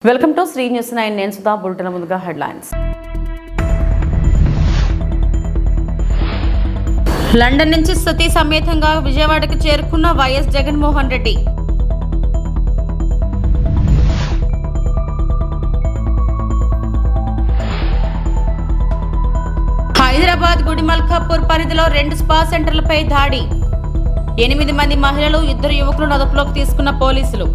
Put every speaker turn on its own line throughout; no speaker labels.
Welcome to Shri news 9. నేను Sudha. Bulletin ముందుగా headlines. London నుంచి సతీ సమేతంగా విజయవాడకు చేరుకున్న వైఎస్ జగన్మోహన్ రెడ్డి. హైదరాబాద్ గుడిమల్కాపూర్ పరిధిలో 2 స్పా సెంటర్లపై దాడి. 8 మంది మహిళలు, 2 యువకులను అదుపులోకి తీసుకున్న పోలీసులు.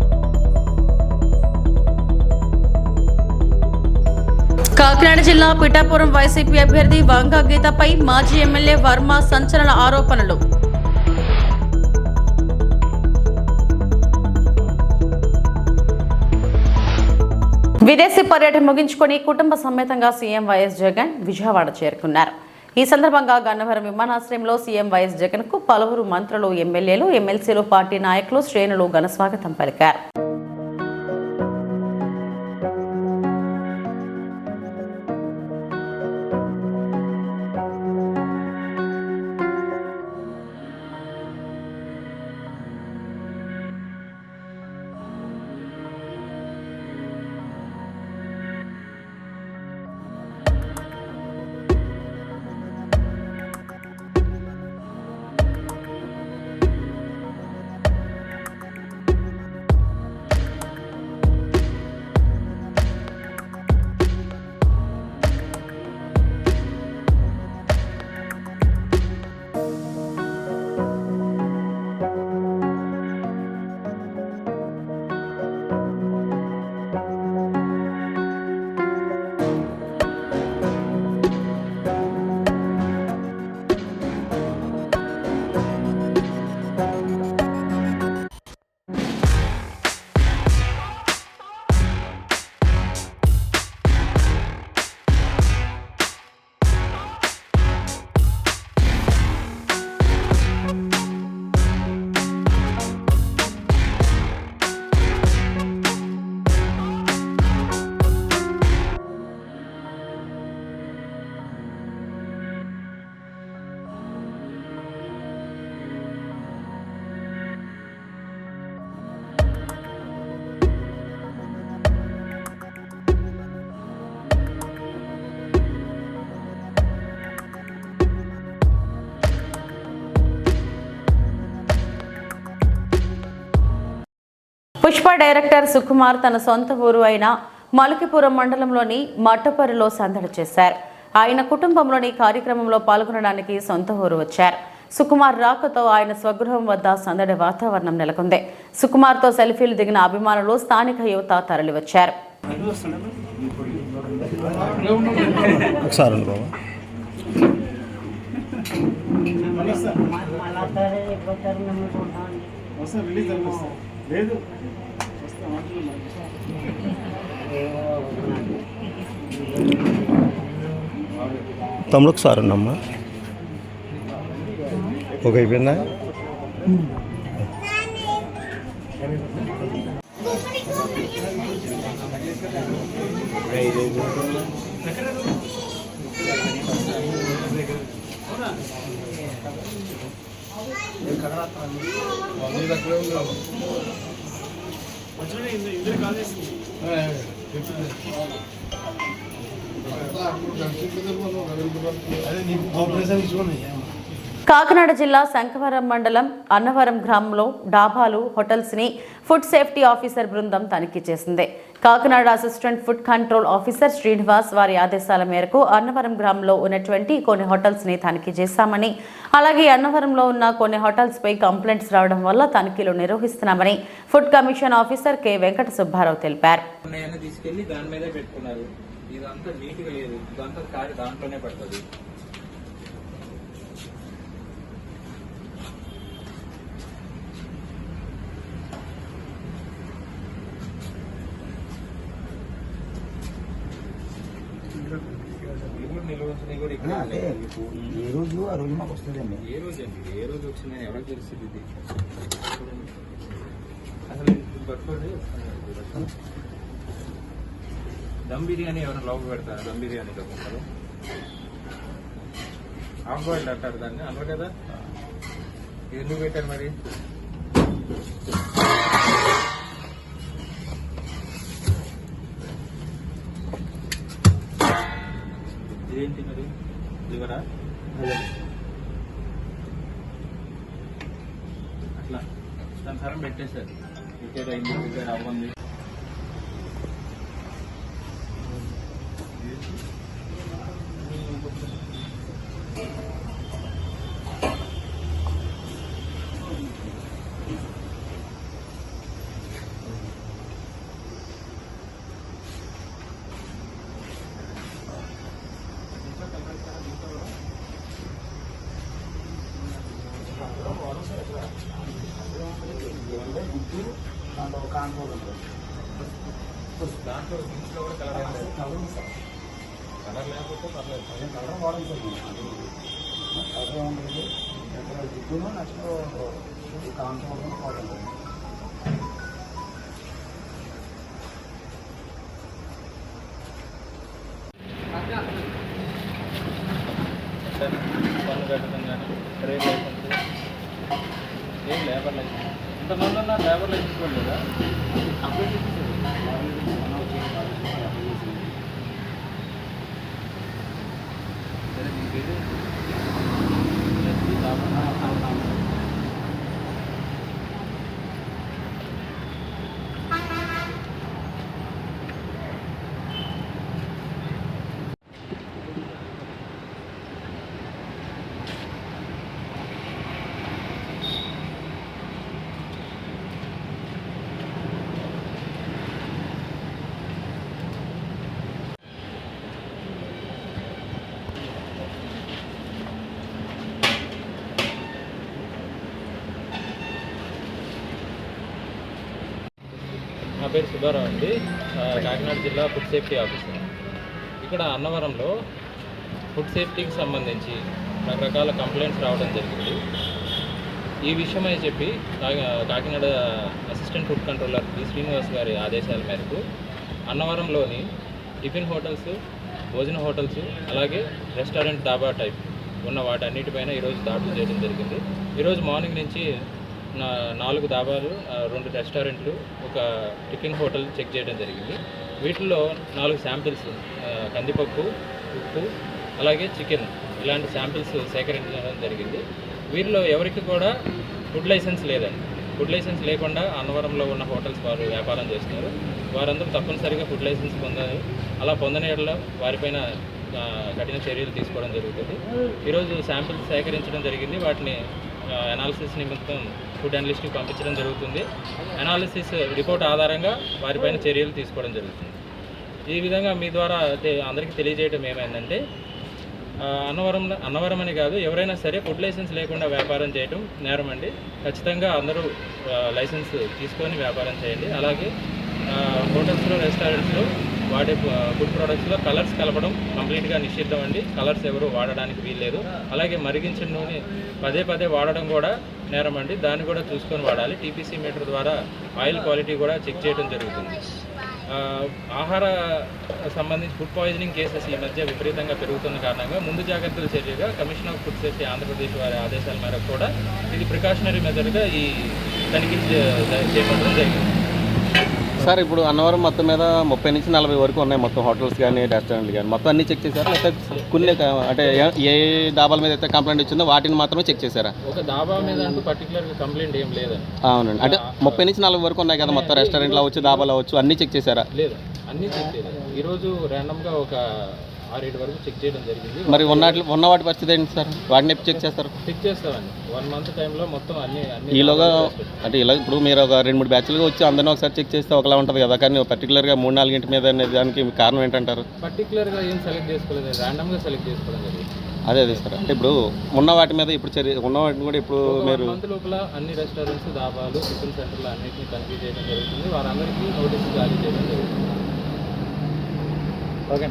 కాకినాడ జిల్లా పిఠాపురం వైసీపీ అభ్యర్థి వంగ గీతపై మాజీ ఎమ్మెల్యే వర్మ సంచలన ఆరోపణలు. విదేశీ పర్యటన ముగించుకొని కుటుంబ సమేతంగా సీఎం వైఎస్ జగన్ విజయవాడ చేరుకున్నారు. ఈ సందర్భంగా గన్నవరం విమానాశ్రయంలో సీఎం వైఎస్ జగన్ కు పలువురు మంత్రులు, ఎమ్మెల్యేలు, ఎమ్మెల్సీలు, పార్టీ నాయకులు, శ్రేణులు ఘన స్వాగతం పలికారు. పుష్ప డైరెక్టర్ సుకుమార్ తన సొంత ఊరు అయిన మలకిపురం మండలంలోని మట్టపరిలో సందడి చేశారు. ఆయన కుటుంబంలోని కార్యక్రమంలో పాల్గొనడానికి సొంత ఊరు వచ్చారు. సుకుమార్ రాకతో ఆయన స్వగృహం వద్ద సందడి వాతావరణం నెలకొంది. సుకుమార్తో సెల్ఫీలు దిగిన అభిమానులు, స్థానిక యువత తరలివచ్చారు.
తమ్ముడు ఒకసారి ఉన్నమ్మా. ఒక అయిపోయిందా?
కాకినాడ జిల్లా శంఖవరం మండలం అన్నవరం గ్రామంలో డాబాలు, హోటల్స్ ని ఫుడ్ సేఫ్టీ ఆఫీసర్ బృందం తనిఖీ చేసింది. Kakinada assistant food control officer Srinivas వారి ఆదేశాల మేరకు అన్నవరం గ్రామంలో ఉన్నటువంటి కొన్ని హోటల్స్ ని తనిఖీ చేశామని, అలాగే అన్నవరంలో ఉన్న కొన్ని హోటల్స్ పై కంప్లైంట్స్ రావడం వల్ల తనిఖీలు నిర్వహిస్తున్నామని food commission officer K Venkata Subbarao తెలిపారు.
ఏ రోజు ఆ రోజు మాకు వస్తుందండి.
ఏ రోజు అండి, ఏ రోజు వచ్చిందని ఎవరికి తెలుస్తుంది? ఇది అసలు దమ్ బిర్యానీ ఎవరైనా లోపల పెడతారు? దమ్ బిర్యానీ లోపల హాఫ్ బాయిల్డ్ అంటారు దాన్ని, అన్నారు కదా. ఇది ఎందుకు పెట్టారు మరి? లివరా అట్లా సంసారం పెట్టేశారు. రిపేర్ అయింది, రిపేర్ అవ్వండి.
దాంట్లో కాంట్రోల్
దాంట్లో దీంట్లో కూడా కలర్ లేకపోతే పర్లేదు.
కలర్ వాడడం సార్ కలర్ ఏముంటుంది జిడ్డును నెక్స్ట్ కాంట్రోల్ వాడడం.
పన్ను కట్టడం కానీ ట్రేడ్ లైసెన్స్ ఏం లేబర్ లైసెన్స్ ఇంతమంది ఉన్న లేబర్ లైసెన్స్ కూడా లేదా?
అప్లై చేసేసారు.
సరే మీకు ఇది నా పేరు సుబ్బారావు అండి, కాకినాడ జిల్లా ఫుడ్ సేఫ్టీ ఆఫీసర్. ఇక్కడ అన్నవరంలో ఫుడ్ సేఫ్టీకి సంబంధించి రకరకాల కంప్లైంట్స్ రావడం జరిగింది. ఈ విషయమై చెప్పి Kakinada assistant food controller B Srinivas గారి ఆదేశాల మేరకు అన్నవరంలోని టిఫిన్ హోటల్స్, భోజన హోటల్స్, అలాగే రెస్టారెంట్ దాబా టైప్ ఉన్న వాటన్నిటిపైన ఈరోజు దాడులు చేయడం జరిగింది. ఈరోజు మార్నింగ్ నుంచి 4 దాబాలు, 2 రెస్టారెంట్లు, ఒక టిఫిన్ హోటల్ చెక్ చేయడం జరిగింది. వీటిల్లో 4 శాంపిల్స్ కందిపప్పు, ఉప్పు, అలాగే చికెన్ ఇలాంటి శాంపిల్స్ సేకరించడం జరిగింది. వీరిలో ఎవరికి కూడా ఫుడ్ లైసెన్స్ లేదండి. ఫుడ్ లైసెన్స్ లేకుండా అన్నవరంలో ఉన్న హోటల్స్ వారు వ్యాపారం చేస్తున్నారు. వారందరూ తప్పనిసరిగా ఫుడ్ లైసెన్స్ పొందాలి. అలా పొందని యెడల వారిపైన కఠిన చర్యలు తీసుకోవడం జరుగుతుంది. ఈరోజు శాంపిల్స్ సేకరించడం జరిగింది. వాటిని అనాలిసిస్ నిమిత్తం ఫుడ్ అనలిస్ట్కి పంపించడం జరుగుతుంది. అనాలిసిస్ రిపోర్ట్ ఆధారంగా వారిపైన చర్యలు తీసుకోవడం జరుగుతుంది. ఈ విధంగా మీ ద్వారా అందరికీ తెలియజేయడం ఏమైందంటే, అన్నవరం అని కాదు, ఎవరైనా సరే ఫుడ్ లైసెన్స్ లేకుండా వ్యాపారం చేయడం నేరం అండి. ఖచ్చితంగా అందరూ లైసెన్స్ తీసుకొని వ్యాపారం చేయండి. అలాగే హోటల్స్లో, రెస్టారెంట్స్లో వాడే ఫుడ్ ప్రోడక్ట్స్లో కలర్స్ కలపడం కంప్లీట్గా నిషిద్ధం అండి. కలర్స్ ఎవరు వాడడానికి వీల్లేదు. అలాగే మరిగించిన నూనె పదే వాడడం కూడా నేరం అండి. దాన్ని కూడా చూసుకొని వాడాలి. టీపీసీ మీటర్ ద్వారా ఆయిల్ క్వాలిటీ కూడా చెక్ చేయడం జరుగుతుంది. ఆహార సంబంధించి ఫుడ్ పాయిజనింగ్ కేసెస్ ఈ మధ్య విపరీతంగా పెరుగుతున్న కారణంగా ముందు జాగ్రత్తల చర్యగా commission of food safety Andhra Pradesh వారి ఆదేశాల మేరకు కూడా ఇది ప్రికాషనరీ మెథడ్గా ఈ తనిఖీ చేపట్టడం జరిగింది.
సార్, ఇప్పుడు అన్నవరం మొత్తం మీద 30 నుంచి 40 వరకు ఉన్నాయి. మొత్తం హోటల్స్ కానీ, రెస్టారెంట్లు కానీ మొత్తం అన్నీ చెక్ చేశారా? లేకపోతే కొన్ని అంటే ఏ డాబాల మీద అయితే కంప్లైంట్ వచ్చిందో వాటిని మాత్రమే చెక్ చేశారా?
ఒక డాబా మీద అంటూ పర్టికులర్గా కంప్లైంట్ ఏం లేదండి.
అవునండి. అంటే 30 నుంచి 40 వరకు ఉన్నాయి కదా, మొత్తం రెస్టారెంట్లు అవ్వచ్చు, డాబాలు అవ్వచ్చు, అన్నీ చెక్ చేశారా?
లేదు, అన్నీ చెక్ చేయలేదు. ఈరోజు ర్యాండమ్గా ఒక 6-7 వరకు చెక్ చేయడం జరిగింది.
మరి ఉన్న వాటి పరిస్థితి ఏంటి సార్? వాటిని ఎప్పుడు చెక్ చేస్తారు?
చెక్ చేస్తామండి. 1 మంత్ టైంలో మొత్తం అన్ని
ఈలోగా అంటే ఇలా ఇప్పుడు మీరు ఒక 2-3 బ్యాచ్లుగా వచ్చి అందరినీ ఒకసారి చెక్ చేస్తే ఒకలా ఉంటుంది కదా, కానీ పర్టికులర్గా 3-4 గంటల మీద అనే దానికి కారణం ఏంటంటారు?
పర్టికులర్గా ఏం సెలెక్ట్ చేసుకోలేదు, ర్యాండమ్గా సెలెక్ట్ చేసుకోవడం జరిగింది.
అదే సార్. అంటే ఇప్పుడు ఉన్న వాటి మీద ఇప్పుడు ఉన్న వాటిని కూడా ఇప్పుడు మీరు
1 మంత్ లోపల అన్ని రెస్టారెంట్స్, దాబాలు, టిఫిన్ సెంటర్లు అన్నింటినీ తనిఖీ చేయడం జరుగుతుంది. వారందరికీ నోటీసులు జారీ చేయడం జరుగుతుంది. ఓకే.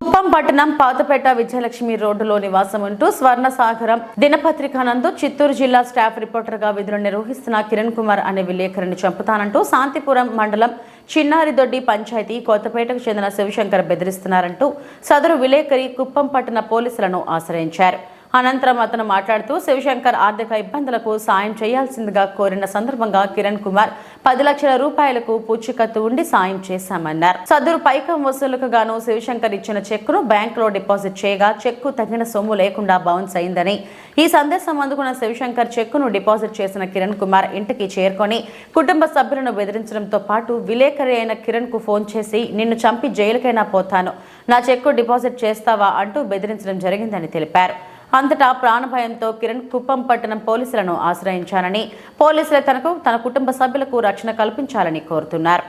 కుప్పం పట్టణం పాతపేట విజయలక్ష్మి రోడ్డులో నివాసం ఉంటూ స్వర్ణసాగరం దినపత్రిక నందు చిత్తూరు జిల్లా స్టాఫ్ రిపోర్టర్గా విధులు నిర్వహిస్తున్న కిరణ్ కుమార్ అనే విలేకరిని చంపుతానంటూ శాంతిపురం మండలం చిన్నారిదొడ్డి పంచాయతీ కొత్తపేటకు చెందిన శివశంకర్ బెదిరిస్తున్నారంటూ సదరు విలేకరి కుప్పం పట్టణ పోలీసులను ఆశ్రయించారు. అనంతరం అతను మాట్లాడుతూ శివశంకర్ ఆర్థిక ఇబ్బందులకు సాయం చేయాల్సిందిగా కోరిన సందర్భంగా కిరణ్ కుమార్ 10 లక్షల రూపాయలకు పూచీకత్తు ఉండి సాయం చేశామన్నారు. సదరు పైకం వసూలుకు గాను శివశంకర్ ఇచ్చిన చెక్కును బ్యాంకులో డిపాజిట్ చేయగా చెక్కు తగిన సొమ్ము లేకుండా బౌన్స్ అయిందని, ఈ సందేశం అందుకున్న శివశంకర్ చెక్కును డిపాజిట్ చేసిన కిరణ్ కుమార్ ఇంటికి చేరుకొని కుటుంబ సభ్యులను బెదిరించడంతో పాటు విలేకరి అయిన కిరణ్ కు ఫోన్ చేసి నిన్ను చంపి జైలుకైనా పోతాను, నా చెక్కు డిపాజిట్ చేస్తావా అంటూ బెదిరించడం జరిగిందని తెలిపారు. అంతటా ప్రాణభయంతో కిరణ్ కుప్పం పట్టణం పోలీసులను ఆశ్రయించానని, పోలీసులే తన కుటుంబ సభ్యులకు రక్షణ కల్పించాలని కోరుతున్నారు.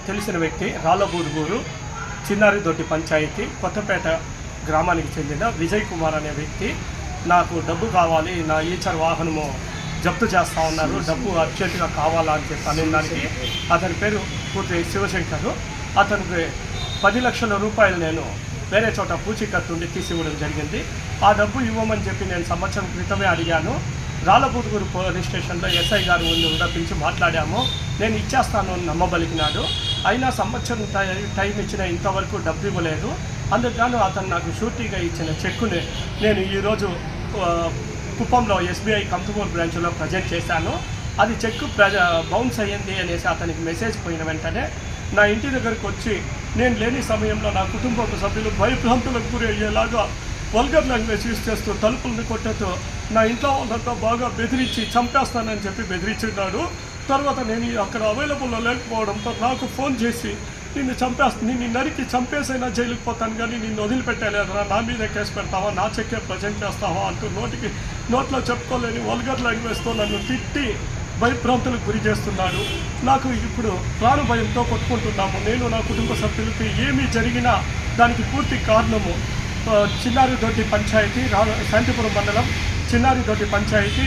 తెలిసిన వ్యక్తి రాళ్ళబూదుగూరు చిన్నారిదొడ్డి పంచాయతీ కొత్తపేట గ్రామానికి చెందిన విజయ్ కుమార్ అనే వ్యక్తి నాకు డబ్బు కావాలి, నా ఈచర్ వాహనము జప్తు చేస్తూ ఉన్నారు, డబ్బు అర్జెంటుగా కావాలా అని చెప్పి అనే దానికి అతని పేరు పూర్తి శివశంకర్. అతనికి 10 లక్షల రూపాయలు నేను వేరే చోట పూచీకత్తు ఉండి తీసి ఇవ్వడం జరిగింది. ఆ డబ్బు ఇవ్వమని చెప్పి నేను సంవత్సరం క్రితమే అడిగాను. రాళ్ళబూదుగూరు పోలీస్ స్టేషన్లో ఎస్ఐ గారు కూడా పిలిచి మాట్లాడాము. నేను ఇచ్చేస్తాను అని నమ్మబలికినాడు. అయినా సంవత్సరం టైం ఇచ్చిన ఇంతవరకు డబ్బు ఇవ్వలేదు. అందుకని అతను నాకు షూరిటీగా ఇచ్చిన చెక్కుని నేను ఈరోజు కుప్పంలో SBI కంతుమూరు బ్రాంచ్లో ప్రజెంట్ చేశాను. అది చెక్కు బౌన్స్ అయ్యింది అనేసి అతనికి మెసేజ్ పోయిన వెంటనే నా ఇంటి దగ్గరకు వచ్చి నేను లేని సమయంలో నా కుటుంబ సభ్యులు భయభ్రాంతులకు గురి అయ్యేలాగా వల్గర్ లాంగ్వేజ్ యూజ్ చేస్తూ తలుపులను కొట్టేస్తూ నా ఇంట్లో వాళ్ళంతా బాగా బెదిరించి చంపేస్తానని చెప్పి బెదిరించున్నాడు. తర్వాత నేను అక్కడ అవైలబుల్లో లేకపోవడంతో నాకు ఫోన్ చేసి నిన్ను నరికి చంపేసైనా జైలుకి పోతాను కానీ నిన్ను వదిలిపెట్టలేదురా, నా మీదే కేసు పెడతావా, నా చెక్కే ప్రజెంట్ చేస్తావా అంటూ నోట్లో చెప్పుకోలేని వల్గర్ లాంగ్వేజ్తో నన్ను తిట్టి భయభ్రాంతులకు గురి చేస్తున్నాడు. నాకు ఇప్పుడు ప్రాణ భయంతో కొట్టుకుంటున్నాము. నేను నా కుటుంబ సభ్యులకి ఏమీ జరిగినా దానికి పూర్తి కారణము చిన్నారిదొడ్డి పంచాయతీ శాంతిపురం మండలం చిన్నారిదొడ్డి పంచాయతీ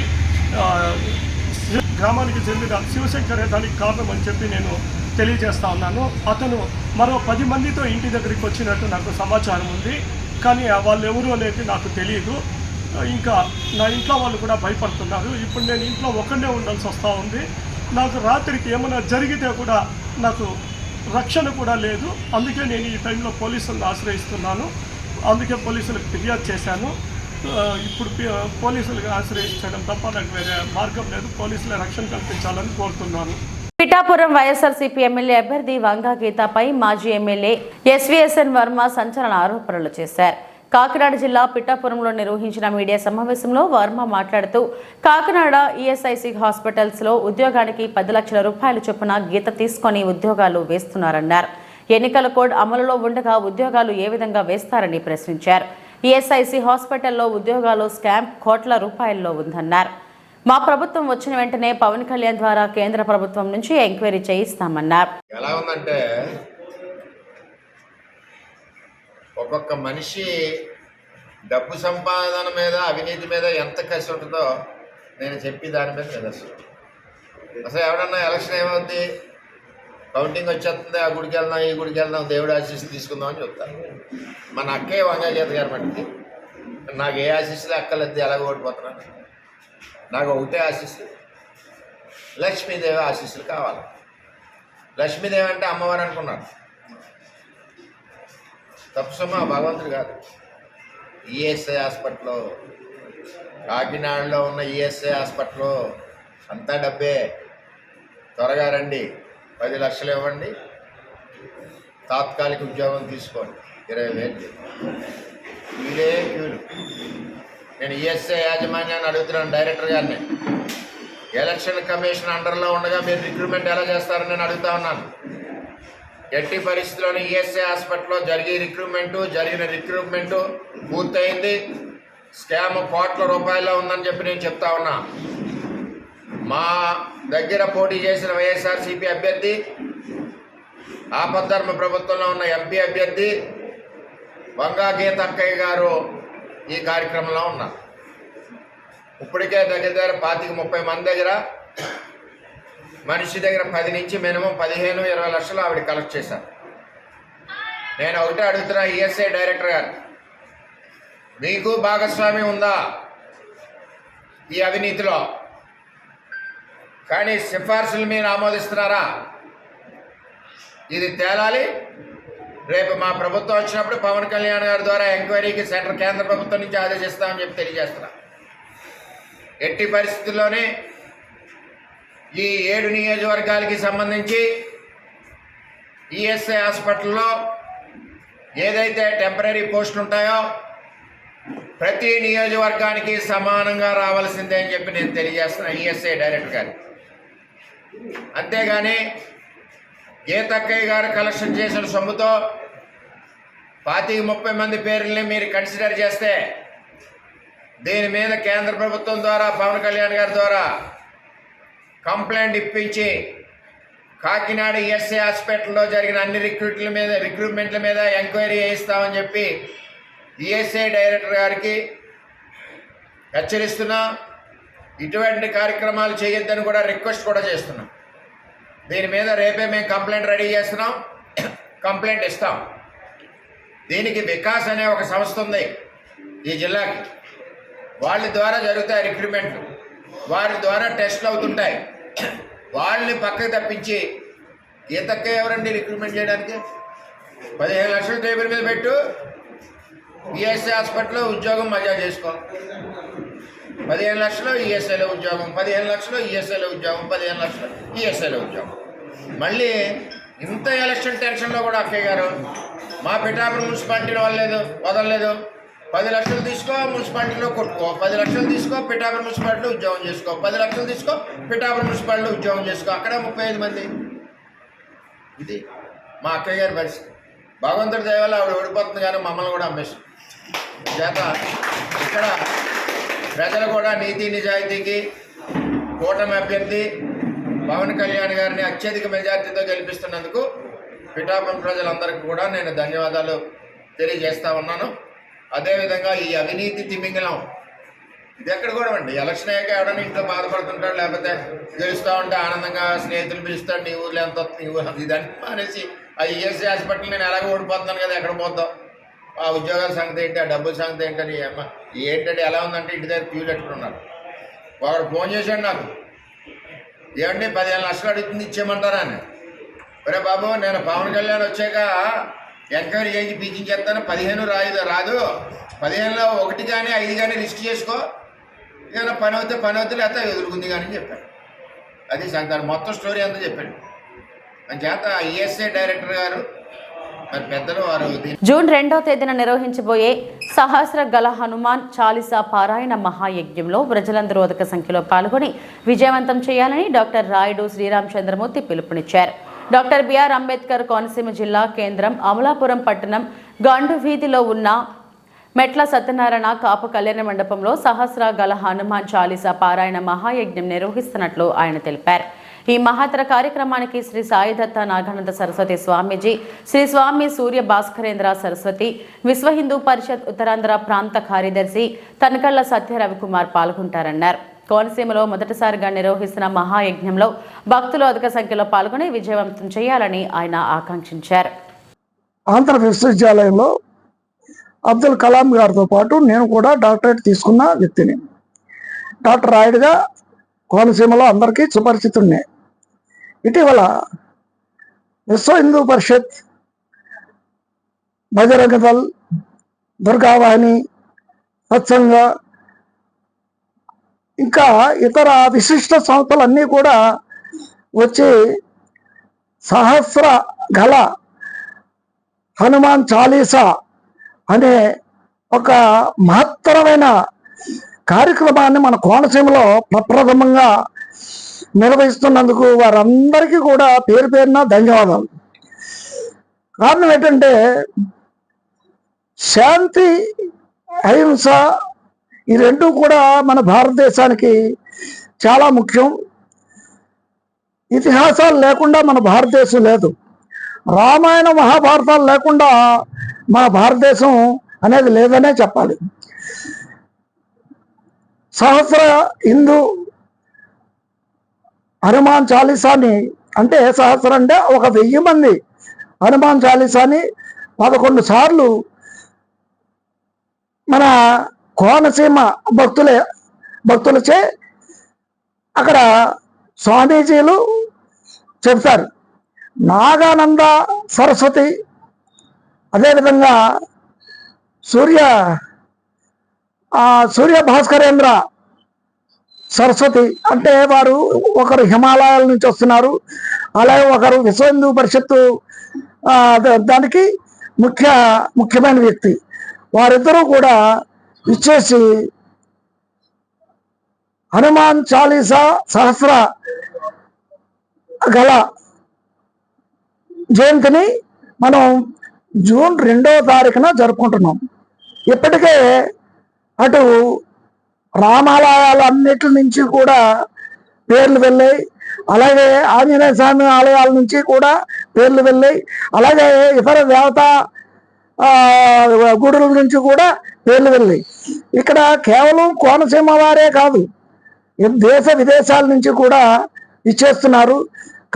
గ్రామానికి చెందిన శివశంకరే దానికి కారణం అని చెప్పి నేను తెలియజేస్తా ఉన్నాను. అతను మరో 10 మందితో ఇంటి దగ్గరికి వచ్చినట్టు నాకు సమాచారం ఉంది. కానీ వాళ్ళు ఎవరు అనేది నాకు తెలియదు. ఇంకా నా ఇంట్లో వాళ్ళు కూడా భయపడుతున్నారు. ఇప్పుడు నేను ఇంట్లో ఒక్కడే ఉండాల్సి వస్తూ ఉంది. నాకు రాత్రికి ఏమైనా జరిగితే కూడా నాకు రక్షణ కూడా లేదు. అందుకే నేను ఈ టైంలో పోలీసులను ఆశ్రయిస్తున్నాను. అందుకే పోలీసులకు ఫిర్యాదు చేశాను. ఇప్పుడు పోలీసులకు ఆశ్రయించడం తప్ప నాకు వేరే మార్గం లేదు. పోలీసుల రక్షణ కల్పించాలని కోరుతున్నాను.
పిఠాపురం వైఎస్ఆర్సీపీ ఎమ్మెల్యే అభ్యర్థి వంగా గీతాపై మాజీ ఎమ్మెల్యే ఎస్వీఎస్ఎన్ వర్మ సంచలన ఆరోపణలు చేశారు. కాకినాడ జిల్లా పిఠాపురంలో నిర్వహించిన మీడియా సమావేశంలో వర్మ మాట్లాడుతూ కాకినాడ ఈఎస్ఐసి హాస్పిటల్స్లో ఉద్యోగానికి 10 లక్షల రూపాయల చొప్పున గీత తీసుకొని ఉద్యోగాలు వేస్తున్నారన్నారు. ఎన్నికల కోడ్ అమలులో ఉండగా ఉద్యోగాలు ఏ విధంగా వేస్తారని ప్రశ్నించారు. ఈఎస్ఐసి హాస్పిటల్లో ఉద్యోగాలు స్కామ్ కోట్ల రూపాయల్లో ఉందన్నారు. మా ప్రభుత్వం వచ్చిన వెంటనే పవన్ కళ్యాణ్ ద్వారా కేంద్ర ప్రభుత్వం నుంచి ఎంక్వైరీ చేయిస్తామన్నారు.
ఎలా ఉందంటే ఒక్కొక్క మనిషి డబ్బు సంపాదన మీద అవినీతి మీద ఎంత కసి ఉంటుందో నేను చెప్పి దాని మీద నిదర్శనం. అసలు ఎవడన్నా ఎలక్షన్ ఏమవుద్ది, కౌంటింగ్ వచ్చేస్తుంది, ఆ గుడికి వెళ్దాం ఈ గుడికి వెళ్దాం దేవుడు ఆశీస్సు తీసుకుందాం అని చెప్తాను. మన అక్కే వంగా గీత గారి మట్టికి నాకు ఏ ఆశీస్సులు అక్కలేదు, ఎలాగ ఓడిపోతున్నాను. నాకు ఒకటే ఆశీస్సు, లక్ష్మీదేవి ఆశీస్సులు కావాలి. లక్ష్మీదేవి అంటే అమ్మవారు అనుకున్నాను, తప్పుసమ్మా భగవంతుడు కాదు. ఈఎస్ఐ హాస్పిటల్లో కాకినాడలో ఉన్న ఈఎస్ఐ హాస్పిటల్లో అంతా డబ్బే. త్వరగా రండి, 10 లక్షలు ఇవ్వండి, తాత్కాలిక ఉద్యోగం తీసుకోండి, 20,000 క్యూలే క్యూలు. నేను ఈఎస్ఐ యాజమాన్యాన్ని అడుగుతున్నాను, డైరెక్టర్ గారిని. ఎలక్షన్ కమిషన్ అండర్లో ఉండగా మీరు రిక్రూట్మెంట్ ఎలా చేస్తారని నేను అడుగుతా ఉన్నాను. ఎట్టి పరిస్థితుల్లోనూ ఈఎస్ఐ హాస్పిటల్లో జరిగిన రిక్రూట్మెంటు పూర్తయింది. స్కామ్ కోట్ల రూపాయల్లో ఉందని చెప్పి నేను చెప్తా ఉన్నా. మా దగ్గర పోటీ చేసిన వైఎస్ఆర్సీపీ అభ్యర్థి, ఆపద్ధర్మ ప్రభుత్వంలో ఉన్న ఎంపీ అభ్యర్థి వంగా గీత అక్కయ్య గారు ఈ కార్యక్రమంలో ఉన్నారు. ఇప్పటికే దగ్గర 25-30 మంది దగ్గర, మనిషి దగ్గర 10 నుంచి మినిమం 15-20 లక్షలు ఆవిడ కలెక్ట్ చేశారు. నేను ఒకటే అడుగుతున్నా ఈఎస్ఐ డైరెక్టర్ గారు, మీకు భాగస్వామ్యం ఉందా ఈ అవినీతిలో? కానీ సిఫార్సులు మీరు ఆమోదిస్తున్నారా? ఇది తేలాలి. రేపు మా ప్రభుత్వం వచ్చినప్పుడు పవన్ కళ్యాణ్ గారి ద్వారా ఎంక్వైరీకి కేంద్ర ప్రభుత్వం నుంచి ఆదేశిస్తామని చెప్పి తెలియజేస్తున్నా. ఎట్టి పరిస్థితుల్లోనే ఈ 7 నియోజకవర్గాలకి సంబంధించి ఈఎస్ఐ హాస్పిటల్లో ఏదైతే టెంపరీ పోస్టులు ఉంటాయో ప్రతి నియోజకవర్గానికి సమానంగా రావాల్సిందే అని చెప్పి నేను తెలియజేస్తున్నా ఈఎస్ఐ డైరెక్టర్ గారు. అంతేగాని గీతక్కయ్య గారు కలెక్షన్ చేసిన సొమ్ముతో 25-30 మంది పేర్లని మీరు కన్సిడర్ చేస్తే దీని మీద కేంద్ర ప్రభుత్వం ద్వారా పవన్ కళ్యాణ్ గారి ద్వారా కంప్లైంట్ ఇప్పించి కాకినాడ ఈఎస్ఐ హాస్పిటల్లో జరిగిన అన్ని రిక్రూట్మెంట్ల మీద ఎంక్వైరీ చేయిస్తామని చెప్పి ఈఎస్ఐ డైరెక్టర్ గారికి హెచ్చరిస్తున్నా. ఇటువంటి కార్యక్రమాలు చేయొద్దని కూడా రిక్వెస్ట్ కూడా చేస్తున్నాం. దీని మీద రేపే మేము కంప్లైంట్ రెడీ చేస్తున్నాం, కంప్లైంట్ ఇస్తాం. దీనికి వికాస్ అనే ఒక సంస్థ ఉంది ఈ జిల్లాకి. వాళ్ళ ద్వారా జరుగుతాయి రిక్రూట్మెంట్లు, వారి ద్వారా టెస్టులు అవుతుంటాయి. వాళ్ళని పక్కకు తప్పించి గీతక్క ఎవరండి రిక్రూట్మెంట్ చేయడానికి? 15 లక్షల టేబుల్ మీద పెట్టు, ఈఎస్ఐ హాస్పిటల్లో ఉద్యోగం మజా చేసుకో. 15 లక్షలు ఈఎస్ఐలో ఉద్యోగం, 15 లక్షలు ఈఎస్ఐలో ఉద్యోగం, 15 లక్షలు ఈఎస్ఐలో ఉద్యోగం. మళ్ళీ ఇంత ఎలక్షన్ టెన్షన్లో కూడా అక్కయ్య గారు మా పిఠాపురం మున్సిపాలిటీలో వదలలేదు. 10 లక్షలు తీసుకో మున్సిపాలిటీలో కొట్టుకో, 10 లక్షలు తీసుకో పిఠాపురం మున్సిపాలిటీలో ఉద్యోగం చేసుకో, 10 లక్షలు తీసుకో పిఠాపురం మున్సిపాలిటీలో ఉద్యోగం చేసుకో. అక్కడ 35 మంది. ఇది మా అక్కయ్య గారి పరిస్థితి. భగవంతుడి దయ వల్ల ఆవిడ ఓడిపోతుంది, కానీ మమ్మల్ని కూడా అమ్మేస్తుంది. చేత ఇక్కడ ప్రజలు కూడా నీతి నిజాయితీకి కూటమి అభ్యర్థి పవన్ కళ్యాణ్ గారిని అత్యధిక మెజార్టీతో గెలిపిస్తున్నందుకు పిఠాపురం ప్రజలందరికీ కూడా నేను ధన్యవాదాలు తెలియజేస్తా ఉన్నాను. అదేవిధంగా ఈ అవినీతి తిమింగలం ఇది ఎక్కడ కూడా అండి, ఎలక్షన్ అయ్యాక ఎవడన్నా ఇంట్లో బాధపడుతుంటాడు, లేకపోతే గెలుస్తూ ఉంటే ఆనందంగా స్నేహితులు పిలుస్తాడు, నీ ఊళ్ళో ఎంత వస్తుంది, నీ ఊళ్ళో ఇదని అనేసి ఆ ఈఎస్ఐ హాస్పిటల్ నేను ఎలాగో ఓడిపోతున్నాను కదా, ఎక్కడ పోతాం, ఆ ఉద్యోగాల సంగతి ఏంటి, ఆ డబ్బుల సంగతి ఏంటని ఏంటంటే ఎలా ఉందంటే ఇంటి దగ్గర క్యూ పెట్టుకున్నారు. వాడు ఫోన్ చేశాడు నాకు, ఏమండి 15 లక్షలు అడుగుతుంది ఇచ్చేయమంటారా అని. ఒరే బాబు, నేను పవన్ కళ్యాణ్ వచ్చాక ఎంక్వైరీ చేసి పీకించేస్తాను, 15 రాదు, 15లో 1 కానీ 5 కానీ రిస్క్ చేసుకో, ఏదైనా పని అవుతే లేకపోతే ఎదురుకుంది కానీ చెప్పాడు. అది సంగతి, మొత్తం స్టోరీ అంతా చెప్పాడు. అంచేత ఈఎస్ఐ డైరెక్టర్ గారు మరి పెద్దలు వారు
జూన్ 2వ తేదీన నిర్వహించబోయే సహస్ర గల హనుమాన్ చాలీసా పారాయణ మహాయజ్ఞంలో ప్రజలందరూ అధిక సంఖ్యలో పాల్గొని విజయవంతం చేయాలని డాక్టర్ రాయుడు శ్రీరామచంద్రమూర్తి పిలుపునిచ్చారు. డాక్టర్ బిఆర్ అంబేద్కర్ కోనసీమ జిల్లా కేంద్రం అమలాపురం పట్టణం గండు వీధిలో ఉన్న మెట్ల సత్యనారాయణ కాపు కళ్యాణ మండపంలో సహస్ర గల హనుమాన్ చాలీసా పారాయణ మహాయజ్ఞం నిర్వహిస్తున్నట్లు ఆయన తెలిపారు. ఈ మహత్తర కార్యక్రమానికి శ్రీ సాయిదత్త నాగానంద సరస్వతి స్వామీజీ, శ్రీ స్వామి సూర్య భాస్కరేంద్ర సరస్వతి, విశ్వ హిందూ పరిషత్ ఉత్తరాంధ్ర ప్రాంత కార్యదర్శి తనకళ్ల సత్య రవికుమార్ పాల్గొంటారన్నారు. కోనసీమలో మొదటిసారిగా నిర్వహిస్తున్న మహాయజ్ఞంలో భక్తులు అధిక సంఖ్యలో పాల్గొని విజయవంతం చేయాలని ఆయన ఆకాంక్షించారు.
ఆంధ్ర విశ్వవిద్యాలయంలో అబ్దుల్ కలాం గారితో పాటు నేను కూడా డాక్టరేట్ తీసుకున్న వ్యక్తిని. డాక్టర్ రాయుడుగా కోనసీమలో అందరికీ సుపరిచితున్నే. ఇటీవల విశ్వ హిందూ పరిషత్, బజరంగ దళ్, దుర్గావాహిని, సత్సంగ, ఇంకా ఇతర విశిష్ట సంస్థలన్నీ కూడా వచ్చి సహస్ర గల హనుమాన్ చాలీసా అనే ఒక మహత్తరమైన కార్యక్రమాన్ని మన కోనసీమలో ప్రప్రథమంగా నిర్వహిస్తున్నందుకు వారందరికీ కూడా పేరు పేరున ధన్యవాదాలు. కారణం ఏంటంటే శాంతి, అహింస ఈ రెండు కూడా మన భారతదేశానికి చాలా ముఖ్యం. ఇతిహాసాలు లేకుండా మన భారతదేశం లేదు. రామాయణ మహాభారతాలు లేకుండా మన భారతదేశం అనేది లేదనే చెప్పాలి. సహస్ర హిందూ హనుమాన్ చాలీసాని అంటే సహస్ర అంటే 1000 మంది హనుమాన్ చాలీసాని 11 సార్లు మన కోనసీమ భక్తులచే అక్కడ స్వామీజీలు చెప్తారు. నాగానంద సరస్వతి అదేవిధంగా సూర్య భాస్కరేంద్ర సరస్వతి అంటే వారు ఒకరు హిమాలయాల నుంచి వస్తున్నారు, అలాగే ఒకరు విశ్వ హిందూ పరిషత్తు దానికి ముఖ్యమైన వ్యక్తి. వారిద్దరూ కూడా ఇచ్చేసి హనుమాన్ చాలీసా సహస్ర గల జయంతిని మనం జూన్ 2వ తారీఖున జరుపుకుంటున్నాం. ఇప్పటికే అటు రామాలయాలన్నిటి నుంచి కూడా పేర్లు వెళ్ళాయి, అలాగే ఆంజనేయ స్వామి ఆలయాల నుంచి కూడా పేర్లు వెళ్ళాయి, అలాగే ఇతర దేవతా గుడుల నుంచి కూడా పేర్లు వెళ్ళాయి. ఇక్కడ కేవలం కోనసీమ వారే కాదు, దేశ విదేశాల నుంచి కూడా ఇచ్చేస్తున్నారు.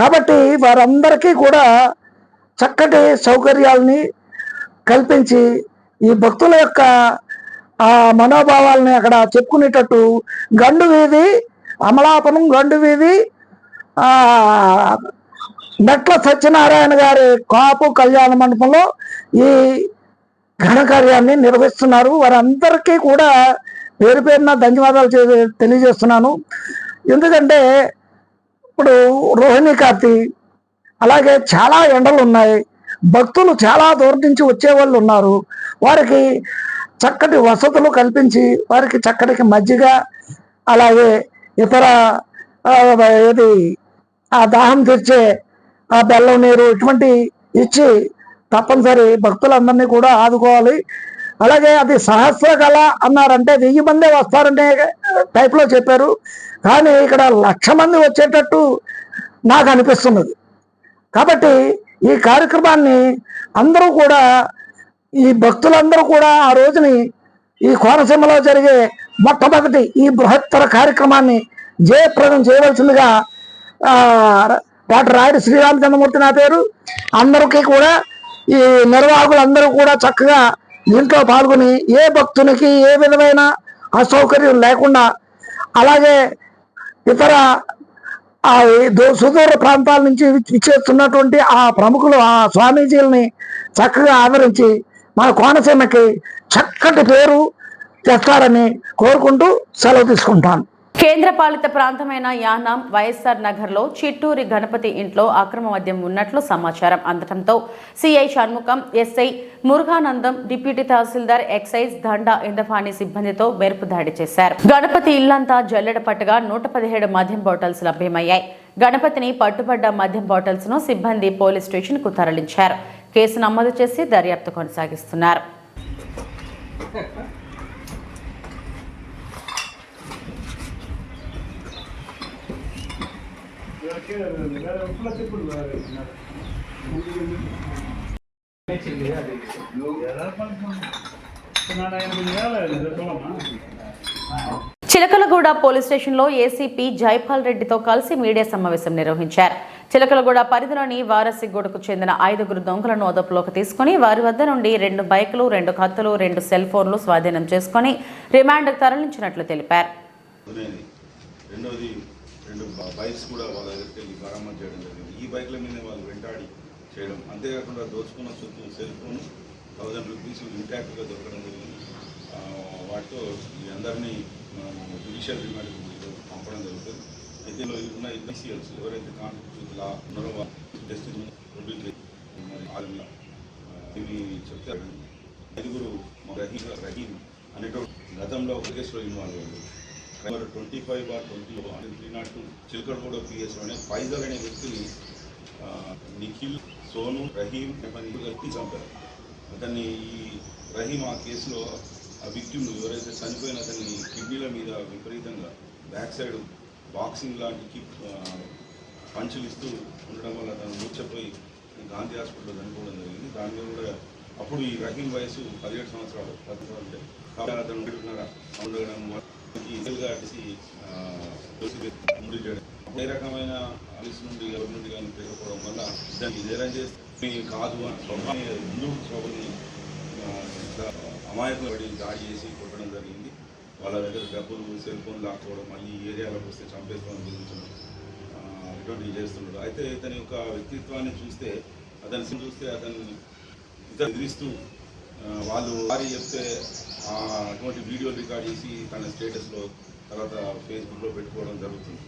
కాబట్టి వారందరికీ కూడా చక్కటి సౌకర్యాలని కల్పించి ఈ భక్తుల యొక్క మనోభావాలని అక్కడ చెప్పుకునేటట్టు గండు వీధి అమలాపురం గండు వీధి మెట్ల సత్యనారాయణ గారి కాపు కళ్యాణ మండపంలో ఈ ఘనకార్యాన్ని నిర్వహిస్తున్నారు. వారందరికీ కూడా పేరు పేరున ధన్యవాదాలు తెలియజేస్తున్నాను. ఎందుకంటే ఇప్పుడు రోహిణి కార్తీ, అలాగే చాలా ఎండలు ఉన్నాయి, భక్తులు చాలా దూరం నుంచి వచ్చేవాళ్ళు ఉన్నారు. వారికి చక్కటి వసతులు కల్పించి వారికి చక్కటి మజ్జిగ, అలాగే ఇతర దాహం తీర్చే బెల్లం నీరు ఇటువంటి ఇచ్చి తప్పనిసరి భక్తులందరినీ కూడా ఆదుకోవాలి. అలాగే అది సహస్ర కళ అన్నారంటే 1000 మందే వస్తారనే టైప్లో చెప్పారు, కానీ ఇక్కడ 1,00,000 మంది వచ్చేటట్టు నాకు అనిపిస్తున్నది. కాబట్టి ఈ కార్యక్రమాన్ని అందరూ కూడా, ఈ భక్తులందరూ కూడా ఆ రోజుని ఈ కోనసీమలో జరిగే మొట్టమొదటి ఈ బృహత్తర కార్యక్రమాన్ని జయప్రదం చేయవలసిందిగా డాక్టర్ రాయుడు శ్రీరామచంద్రమూర్తి నా పేరు. అందరికీ కూడా ఈ నిర్వాహకులందరూ కూడా చక్కగా దీంట్లో పాల్గొని ఏ భక్తునికి ఏ విధమైన అసౌకర్యం లేకుండా, అలాగే ఇతర సుదూర ప్రాంతాల నుంచి ఇచ్చేస్తున్నటువంటి ఆ ప్రముఖులు ఆ స్వామీజీలని చక్కగా ఆదరించి మన కోనసీమకి చక్కటి పేరు తెస్తారని కోరుకుంటూ సెలవు తీసుకుంటాను.
కేంద్రపాలిత ప్రాంతమైన యానాం వైఎస్ఆర్ నగర్లో చిట్టూరి గణపతి ఇంట్లో అక్రమ మద్యం ఉన్నట్లు సమాచారం అందడంతో సిఐ షణ్ముఖం, ఎస్ఐ మురుఘానందం, డిప్యూటీ తహసీల్దార్ ఎక్సైజ్ దండా ఇందఫాని సిబ్బందితో మెరుపు దాడి చేశారు. గణపతి ఇల్లంతా జల్లెడ పట్టగా 117 మద్యం బాటిల్స్ లభ్యమయ్యాయి. గణపతిని పట్టుబడ్డ మద్యం బాటిల్స్ ను సిబ్బంది పోలీస్ స్టేషన్ కు తరలించారు. కేసు నమోదు చేసి దర్యాప్తు కొనసాగిస్తున్నారు. చిలకలగూడ పోలీస్ స్టేషన్లో ఏసీపీ జైపాల్ రెడ్డితో కలిసి మీడియా సమావేశం నిర్వహించారు. చిలకలగూడ పరిధిలోని వారసిగూడకు చెందిన 5గురు దొంగలను అదుపులోకి తీసుకుని వారి వద్ద నుండి 2 బైకులు, 2 కత్తులు, 2 సెల్ ఫోన్లు స్వాధీనం చేసుకుని రిమాండ్కు తరలించినట్లు తెలిపారు.
రెండోది 2 బైక్స్ కూడా వాళ్ళ దగ్గరికి వెళ్ళి బరామతి చేయడం జరిగింది. ఈ బైక్ల మీద వాళ్ళు వెంటాడి చేయడం, అంతేకాకుండా దోచుకున్న సొత్తు సెల్ ఫోన్ 1000 రూపీస్ ఇంటాక్ట్గా దొరకడం జరిగింది. వాటితో ఈ అందరినీ జ్యుడిషియల్ రిమాండ్కి పంపడం జరుగుతుంది. అయితే ఉన్న ఇన్వెస్టిగేషన్స్ ఎవరైతే కాన్స్టిట్యూషన్ లా ఉన్నారో జస్టిస్ ఇవి చెప్తారు. 5గురు రహీం అనేటువంటి గతంలో ఒక కేసులో ఇన్వాల్వ్ అయ్యారు. 25/20 చిలకలగూడ పిఎస్లోనే ఫైజల్ అనే వ్యక్తిని నిఖిల్, సోను, రహీం వ్యక్తి చంపారు. అతన్ని ఈ రహీం ఆ కేసులో ఆ విక్టిమ్ ఎవరైతే చనిపోయిన అతన్ని కిడ్నీల మీద విపరీతంగా బ్యాక్ సైడ్ బాక్సింగ్ లాంటి పంచులు ఇస్తూ ఉండడం వల్ల అతను మూర్చపోయి గాంధీ హాస్పిటల్లో చనిపోవడం జరిగింది. దాని మీద కూడా అప్పుడు ఈ రహీం వయసు 17 సంవత్సరాలు అంటే కాబట్టి అతను ఉండడం ముడి చేయడం ఏ రకమైన ఆఫీస్ నుండి ఎవరి నుండి కానీ పెరగకపోవడం వల్ల దాన్ని నేరం చేస్తే కాదు అని హిందూ సభని అమాయకులు పడి దాడి చేసి కొట్టడం జరిగింది. వాళ్ళ దగ్గర డబ్బులు, సెల్ ఫోన్ లాక్కోవడం, మళ్ళీ ఈ ఏరియాలోకి వస్తే చంపేస్తామని బెదిరించడం, ఇటువంటివి చేస్తున్నాడు. అయితే ఇతని యొక్క వ్యక్తిత్వాన్ని చూస్తే అతన్ని ఎదిరిస్తూ వాళ్ళు వారి చెప్తే అటువంటి వీడియోలు రికార్డ్ చేసి తన స్టేటస్లో తర్వాత ఫేస్బుక్లో పెట్టుకోవడం జరుగుతుంది.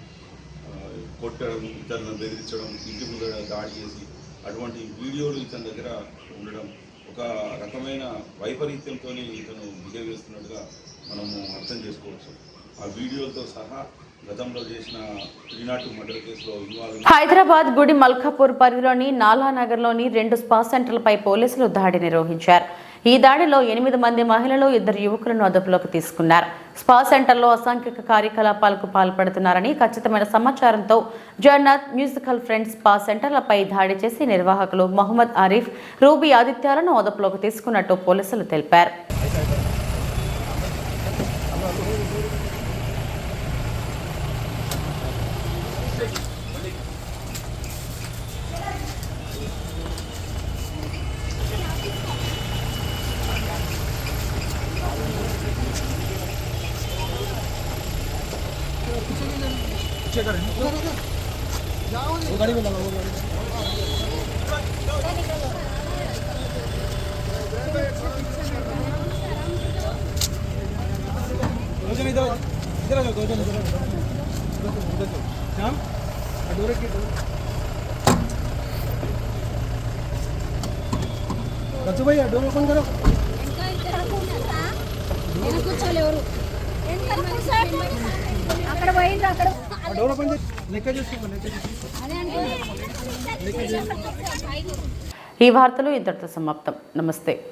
కొట్టడం, ఇతరులను బెదిరించడం, ఇంటి ముందర దాడి చేసి అటువంటి వీడియోలు ఇతని దగ్గర ఉండడం ఒక రకమైన వైపరీత్యంతో ఇతను బిహేవ్ చేస్తున్నట్టుగా మనము అర్థం చేసుకోవచ్చు. ఆ వీడియోలతో సహా గతంలో చేసిన 302 మర్డర్ కేసులో ఇన్వాల్వ్
హైదరాబాద్ గుడి మల్కాపూర్ పరిధిలోని నాలానగర్లోని 2 స్పా సెంటర్లపై పోలీసులు దాడి నిర్వహించారు. ఈ దాడిలో 8 మంది మహిళలు, 2 యువకులను అదుపులోకి తీసుకున్నారు. స్పా సెంటర్లో అసాంఘిక కార్యకలాపాలకు పాల్పడుతున్నారని ఖచ్చితమైన సమాచారంతో జగన్నాథ్ మ్యూజికల్ ఫ్రెండ్స్ స్పా సెంటర్లపై దాడి చేసి నిర్వాహకులు మొహమ్మద్ ఆరిఫ్, రూబీ ఆదిత్యాలను అదుపులోకి తీసుకున్నట్టు పోలీసులు తెలిపారు.
అక్కడ పోయింది అక్కడ
ఈ వార్తలు ఇంతటితో సమాప్తం. నమస్తే.